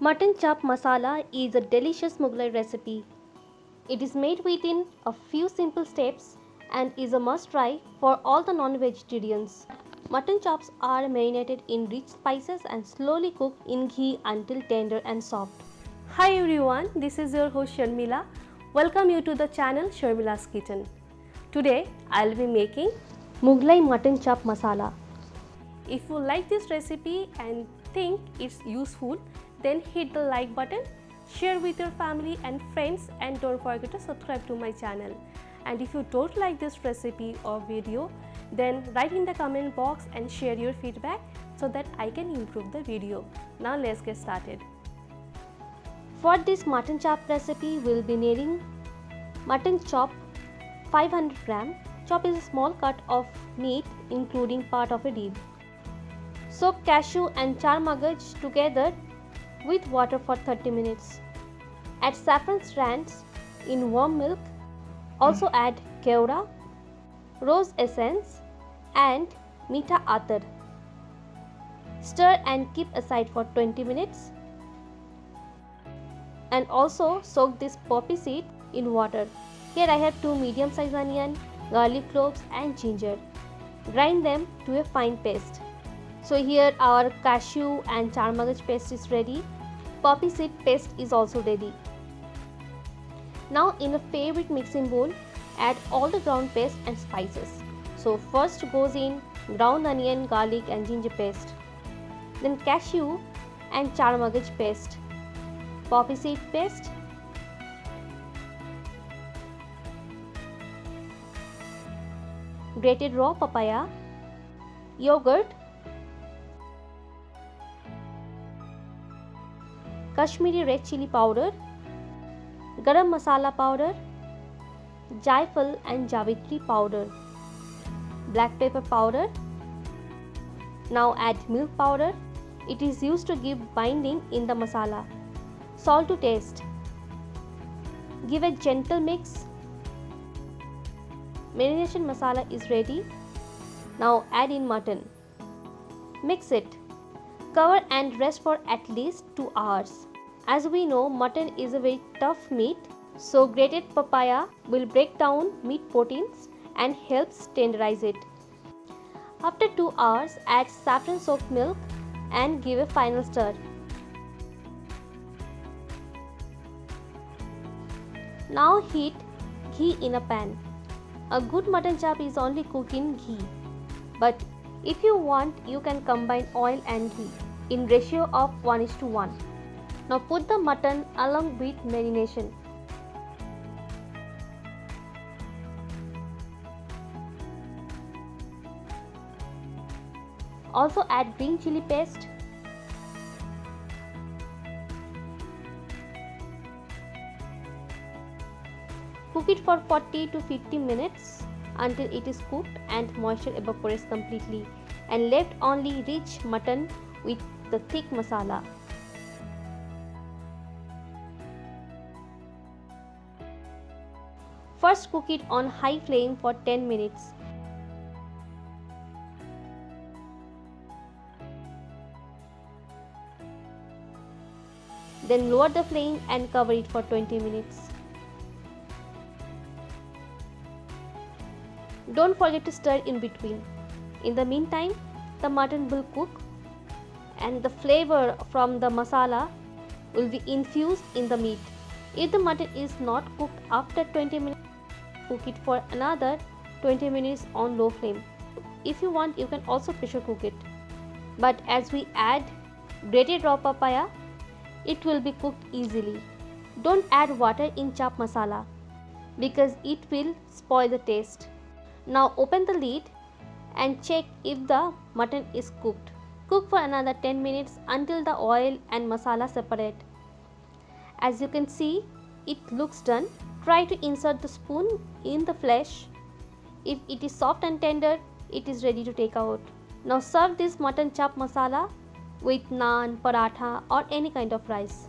Mutton chop masala is a delicious Mughlai recipe. It is made within a few simple steps and is a must try for all the non-vegetarians. Mutton chops are marinated in rich spices and slowly cooked in ghee until tender and soft. Hi everyone, this is your host Sharmila. Welcome you to the channel Sharmila's Kitchen. Today I will be making Mughlai mutton chop masala. If you like this recipe and think it's useful, then hit the like button, share with your family and friends, and don't forget to subscribe to my channel. And if you don't like this recipe or video, then write in the comment box and share your feedback so that I can improve the video. Now let's get started. For this mutton chop recipe, we'll be needing mutton chop 500 gram. Chop is a small cut of meat including part of a rib. Soak cashew and char magaj together with water for 30 minutes. Add saffron strands in warm milk. Also add keura, rose essence and meetha atar. Stir and keep aside for 20 minutes. And also soak this poppy seed in water. Here I have 2 medium sized onion, garlic cloves and ginger. Grind them to a fine paste. So here our cashew and char magaj paste is ready. Poppy seed paste is also ready. Now in a favorite mixing bowl, add all the ground paste and spices. So first goes in ground onion, garlic and ginger paste. Then cashew and char magaj paste. Poppy seed paste. Grated raw papaya. Yogurt. Kashmiri red chili powder, garam masala powder, jaifal and javitri powder, black pepper powder. Now add milk powder. It is used to give binding in the masala. Salt to taste. Give a gentle mix. Marination masala is ready. Now add in mutton. Mix it. Cover and rest for at least 2 hours. As we know, mutton is a very tough meat, so grated papaya will break down meat proteins and helps tenderize it. After 2 hours, add saffron soaked milk and give a final stir. Now heat ghee in a pan. A good mutton chop is only cooked in ghee, but if you want, you can combine oil and ghee in ratio of 1:1. Now put the mutton along with marination. Also add green chili paste. Cook it for 40 to 50 minutes until it is cooked and moisture evaporates completely and left only rich mutton with the thick masala. First cook it on high flame for 10 minutes. Then lower the flame and cover it for 20 minutes. Don't forget to stir in between. In the meantime, the mutton will cook and the flavor from the masala will be infused in the meat. If the mutton is not cooked after 20 minutes, cook it for another 20 minutes on low flame. If you want, you can also pressure cook it. But as we add grated raw papaya, it will be cooked easily. Don't add water in chop masala because it will spoil the taste. Now open the lid and check if the mutton is cooked. Cook for another 10 minutes until the oil and masala separate. As you can see, it looks done. Try to insert the spoon in the flesh. If it is soft and tender, it is ready to take out. Now serve this mutton chop masala with naan, paratha or any kind of rice.